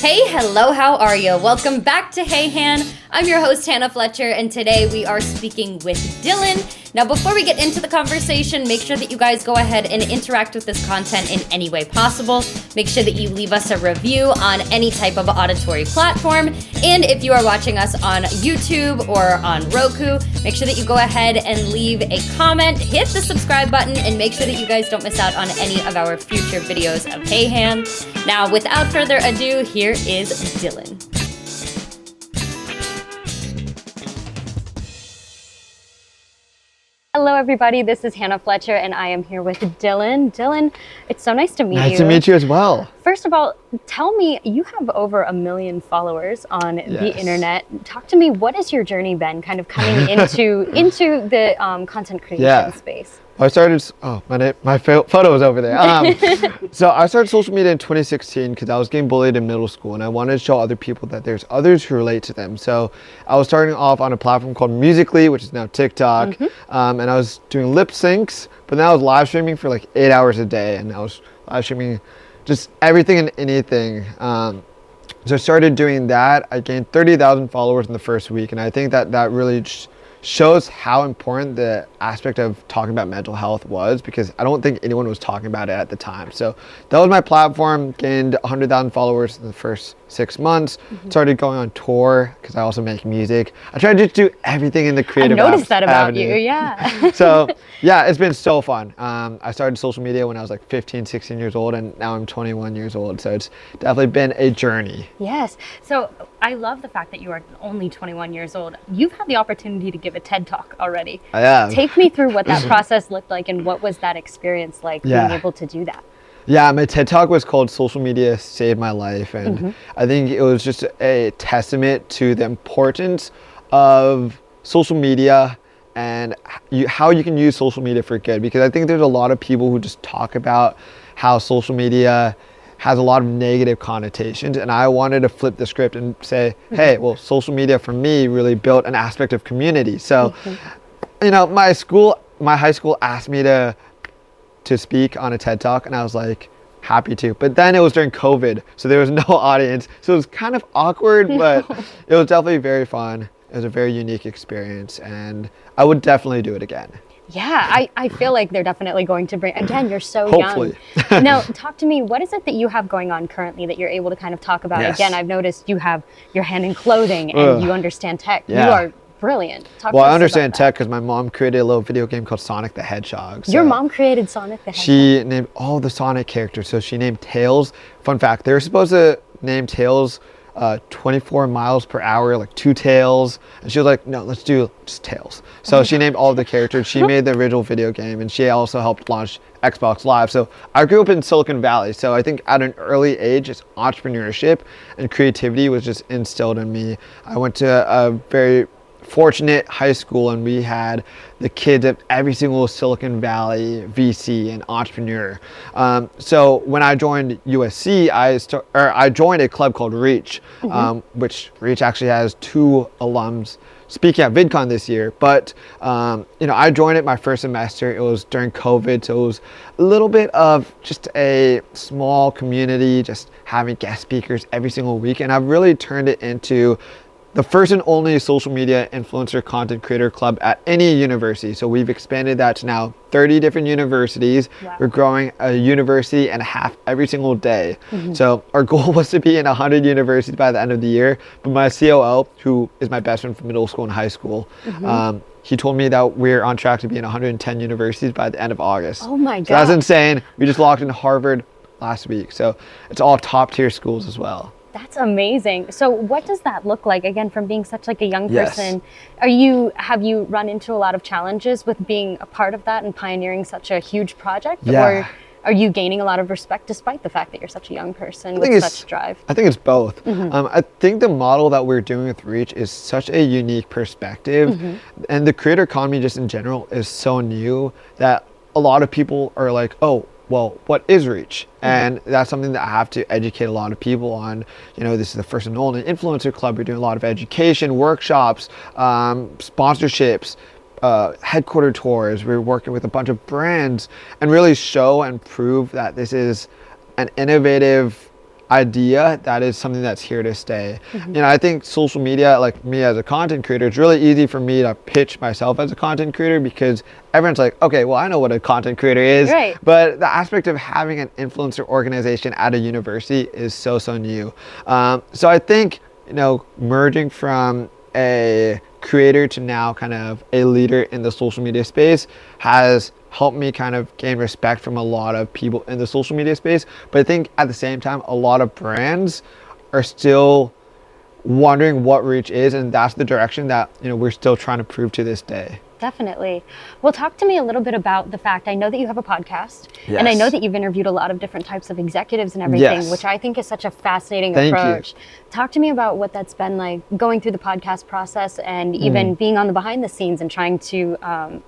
Hey, hello, how are you? Welcome back to Hey Han. I'm your host, Hannah Fletcher, and today we are speaking with Dylan. Now, before we get into the conversation, make sure that you guys go ahead and interact with this content in any way possible. Make sure that you leave us a review on any type of auditory platform. And if you are watching us on YouTube or on Roku, make sure that you go ahead and leave a comment, hit the subscribe button, and make sure that you guys don't miss out on any of our future videos of Hey Han. Now, without further ado, here is Dylan. Hello, everybody. This is Hannah Fletcher, and I am here with Dylan. Dylan, it's so nice to meet you. Nice to meet you as well. First of all, tell me, you have over 1 million followers on the internet. Talk to me, what has your journey been kind of coming into the content creation space? I started, my photo is over there. So I started social media in 2016 because I was getting bullied in middle school and I wanted to show other people that there's others who relate to them. So I was starting off on a platform called Musical.ly, which is now TikTok. And I was doing lip syncs, but then I was live streaming for like 8 hours a day. And I was live streaming just everything and anything. So I started doing that. I gained 30,000 followers in the first week. And I think that really shows how important the aspect of talking about mental health was, because I don't think anyone was talking about it at the time. So that was my platform. Gained 100,000 followers in the first 6 months. Started going on tour because I also make music. I try to just do everything in the creative I noticed that about avenue. you, yeah. So yeah, it's been so fun. I started social media when I was like 15, 16 years old, and now I'm 21 years old. So it's definitely been a journey. Yes. So I love the fact that you are only 21 years old. You've had the opportunity to give a TED Talk already. I have. Take me through what that process looked like and what was that experience like being able to do that? Yeah, my TED Talk was called Social Media Saved My Life. And I think it was just a testament to the importance of social media and how you can use social media for good. Because I think there's a lot of people who just talk about how social media has a lot of negative connotations, and I wanted to flip the script and say, hey, well, social media for me really built an aspect of community. So, you know, my high school asked me to speak on a TED Talk, and I was like, happy to. But then it was during COVID, so there was no audience, so it was kind of awkward, but it was definitely very fun. It was a very unique experience, and I would definitely do it again. Yeah, I feel like they're definitely going to bring, again, you're so Hopefully. young. Now, talk to me, what is it that you have going on currently that you're able to kind of talk about? Yes. Again, I've noticed you have your hand in clothing and you understand tech. Yeah. You are brilliant. Talk Well, to us I understand about tech because my mom created a little video game called Sonic the Hedgehog. Your mom created Sonic the Hedgehog? She named all the Sonic characters. So she named Tails. Fun fact, they were supposed to name Tails 24 miles per hour, like 2 tails, and she was like, no, let's do just Tails. So she named all the characters. She made the original video game, and she also helped launch Xbox Live. So I grew up in Silicon Valley, so I think at an early age, just entrepreneurship and creativity was just instilled in me. I went to a very fortunate high school, and we had the kids of every single Silicon Valley VC and entrepreneur. So when I joined USC, I joined a club called Reach, which Reach actually has 2 alums speaking at vidcon this year. But you know, I joined it my first semester. It was during COVID, so it was a little bit of just a small community, just having guest speakers every single week, and I've really turned it into the first and only social media influencer content creator club at any university. So we've expanded that to now 30 different universities. Wow. We're growing a university and a half every single day. So our goal was to be in 100 universities by the end of the year. But my COO, who is my best friend from middle school and high school, he told me that we're on track to be in 110 universities by the end of August. Oh my God. So that's insane. We just locked in Harvard last week. So it's all top tier schools as well. That's amazing. So what does that look like, again, from being such like a young person? Have you run into a lot of challenges with being a part of that and pioneering such a huge project? Yeah. Or are you gaining a lot of respect despite the fact that you're such a young person with such drive? I think it's both. I think the model that we're doing with Reach is such a unique perspective, and the creator economy just in general is so new that a lot of people are like, oh, well, what is Reach? And that's something that I have to educate a lot of people on. You know, this is the first and only influencer club. We're doing a lot of education, workshops, sponsorships, headquarter tours. We're working with a bunch of brands and really show and prove that this is an innovative idea that is something that's here to stay. I think social media, like me as a content creator, it's really easy for me to pitch myself as a content creator because everyone's like, okay, well, I know what a content creator is. Right. But the aspect of having an influencer organization at a university is so new. So I think, merging from a creator to now kind of a leader in the social media space has helped me kind of gain respect from a lot of people in the social media space. But I think at the same time, a lot of brands are still wondering what reach is, and that's the direction that we're still trying to prove to this day. Definitely. Well, talk to me a little bit about the fact, I know that you have a podcast, and I know that you've interviewed a lot of different types of executives and everything, which I think is such a fascinating approach. Talk to me about what that's been like going through the podcast process and even being on the behind the scenes and trying to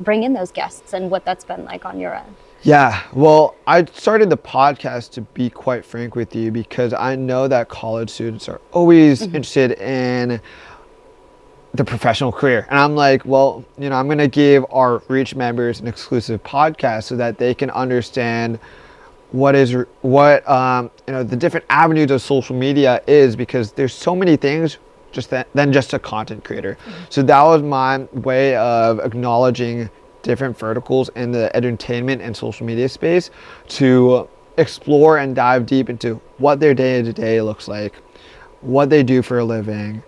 bring in those guests and what that's been like on your end. Yeah, well, I started the podcast, to be quite frank with you, because I know that college students are always interested in the professional career. And I'm like, well, I'm going to give our Reach members an exclusive podcast so that they can understand what the different avenues of social media is, because there's so many things than just a content creator. So that was my way of acknowledging different verticals in the entertainment and social media space to explore and dive deep into what their day-to-day looks like, what they do for a living,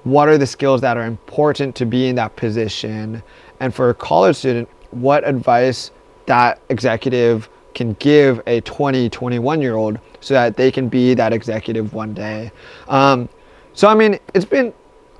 what are the skills that are important to be in that position, and for a college student, what advice that executive can give a 21-year-old so that they can be that executive one day. So I mean,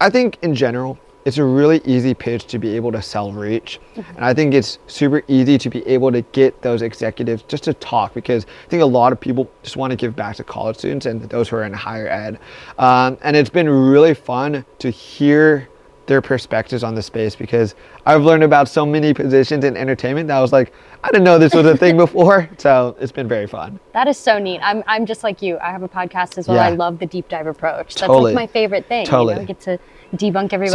I think in general, it's a really easy pitch to be able to sell Reach. And I think it's super easy to be able to get those executives just to talk, because I think a lot of people just want to give back to college students and those who are in higher ed. And it's been really fun to hear their perspectives on the space, because I've learned about so many positions in entertainment that I was like, I didn't know this was a thing before. So it's been very fun. That is so neat. I'm just like you. I have a podcast as well. I love the deep dive approach. That's Totally. like my favorite thing. I get to debunk everybody's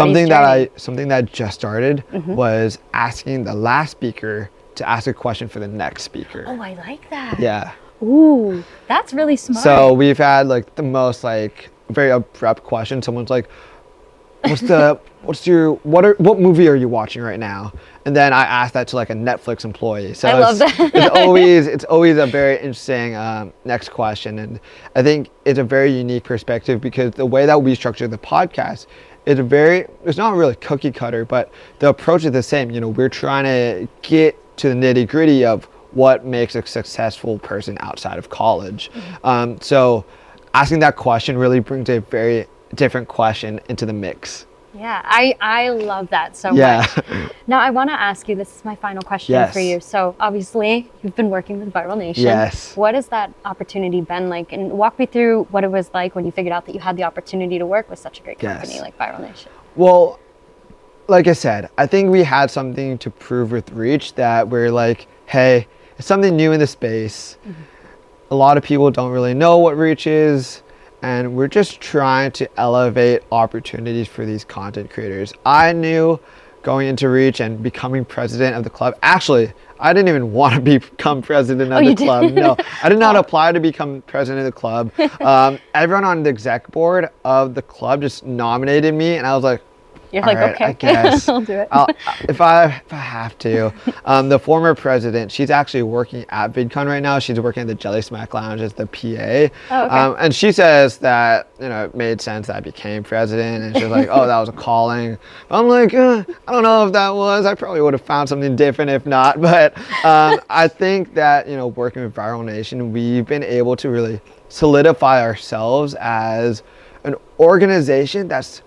something that just started was asking the last speaker to ask a question for the next speaker. Oh, I like that. Yeah. Ooh, that's really smart. So we've had like the most very abrupt question. Someone's like, what movie are you watching right now? And then I asked that to like a Netflix employee. So I love that. it's always a very interesting next question. And I think it's a very unique perspective, because the way that we structure the podcast, it's not really cookie cutter, but the approach is the same. We're trying to get to the nitty gritty of what makes a successful person outside of college. So asking that question really brings a very different question into the mix. Yeah, I love that so much. Now I want to ask you, this is my final question for you. So obviously you've been working with Viral Nation. Yes. What has that opportunity been like? And walk me through what it was like when you figured out that you had the opportunity to work with such a great company like Viral Nation. Well, like I said, I think we had something to prove with Reach, that we're like, hey, it's something new in the space. A lot of people don't really know what Reach is. And we're just trying to elevate opportunities for these content creators. I knew going into Reach and becoming president of the club. Actually, I didn't even want to become president of the club. No, I did not apply to become president of the club. Everyone on the exec board of the club just nominated me, and I was like, you're like, right, okay, I guess I'll do it. If I have to. The former president, she's actually working at VidCon right now. She's working at the Jelly Smack Lounge as the PA. Oh, okay. And she says that, it made sense that I became president. And she's like, oh, that was a calling. I'm like, I don't know if that was. I probably would have found something different if not. But I think that, working with Viral Nation, we've been able to really solidify ourselves as an organization that's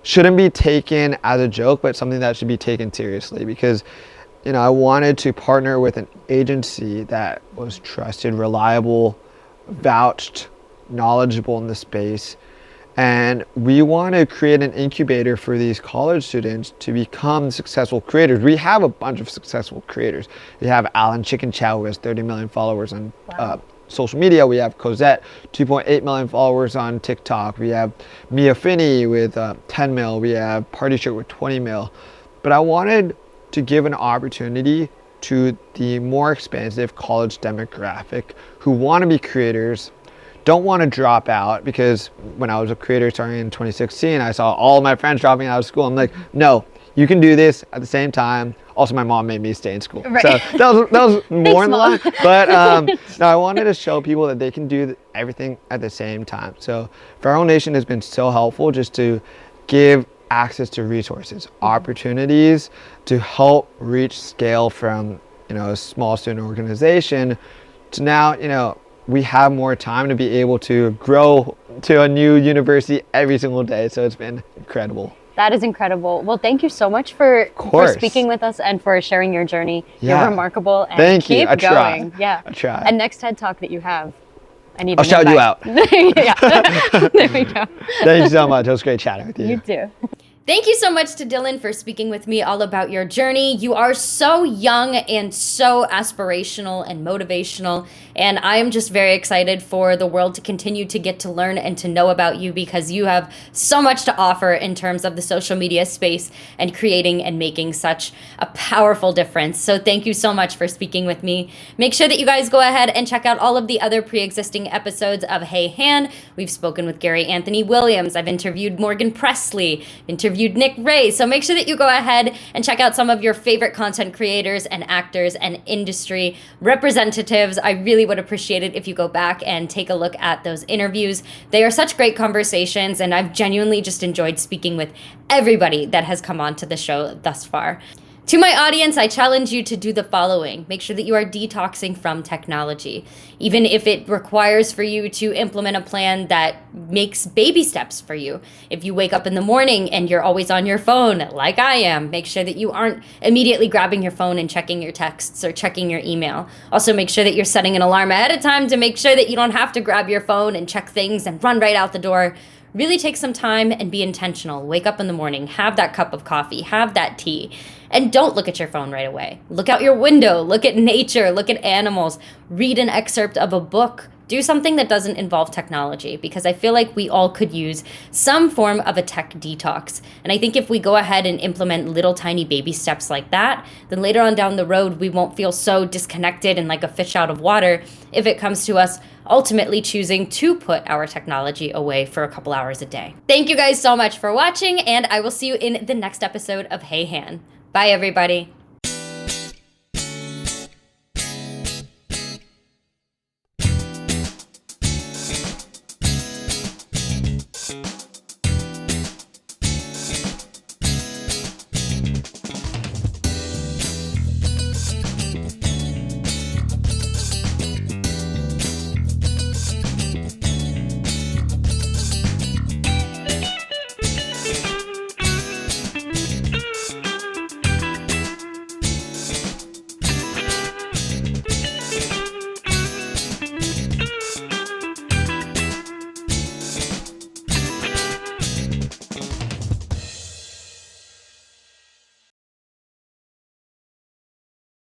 shouldn't be taken as a joke, but something that should be taken seriously, because I wanted to partner with an agency that was trusted, reliable, vouched, knowledgeable in the space, and we want to create an incubator for these college students to become successful creators. We have a bunch of successful creators. We have Alan Chicken Chow, who has 30 million followers on social media. We have Cosette, 2.8 million followers on TikTok. We have Mia Finney with 10 mil. We have Party Shirt with 20 mil. But I wanted to give an opportunity to the more expansive college demographic who want to be creators don't want to drop out, because when I was a creator starting in 2016, I saw all my friends dropping out of school. I'm like, no, you can do this at the same time. Also, my mom made me stay in school. Right. So that was more in the line. But no, I wanted to show people that they can do everything at the same time. So Feral Nation has been so helpful just to give access to resources, opportunities to help reach scale from, a small student organization to now, we have more time to be able to grow to a new university every single day. So it's been incredible. That is incredible. Well, thank you so much for speaking with us and for sharing your journey. Yeah. You're remarkable. And thank keep you. I going. try. Yeah. I try. And next TED Talk that you have, I need to I'll shout you out. Yeah. There we go. Thank you so much. It was great chatting with you. You too. Thank you so much to Dylan for speaking with me all about your journey. You are so young and so aspirational and motivational, and I am just very excited for the world to continue to get to learn and to know about you, because you have so much to offer in terms of the social media space and creating and making such a powerful difference. So thank you so much for speaking with me. Make sure that you guys go ahead and check out all of the other pre-existing episodes of Hey Han. We've spoken with Gary Anthony Williams. I've interviewed Morgan Presley, interviewed Nick Ray. So make sure that you go ahead and check out some of your favorite content creators and actors and industry representatives. I really would appreciate it if you go back and take a look at those interviews. They are such great conversations, and I've genuinely just enjoyed speaking with everybody that has come on to the show thus far. To my audience, I challenge you to do the following. Make sure that you are detoxing from technology, even if it requires for you to implement a plan that makes baby steps for you. If you wake up in the morning and you're always on your phone, like I am, make sure that you aren't immediately grabbing your phone and checking your texts or checking your email. Also, make sure that you're setting an alarm ahead of time to make sure that you don't have to grab your phone and check things and run right out the door. Really take some time and be intentional. Wake up in the morning, have that cup of coffee, have that tea, and don't look at your phone right away. Look out your window, look at nature, look at animals, read an excerpt of a book. Do something that doesn't involve technology, because I feel like we all could use some form of a tech detox. And I think if we go ahead and implement little tiny baby steps like that, then later on down the road, we won't feel so disconnected and like a fish out of water if it comes to us ultimately choosing to put our technology away for a couple hours a day. Thank you guys so much for watching, and I will see you in the next episode of Hey Han. Bye, everybody.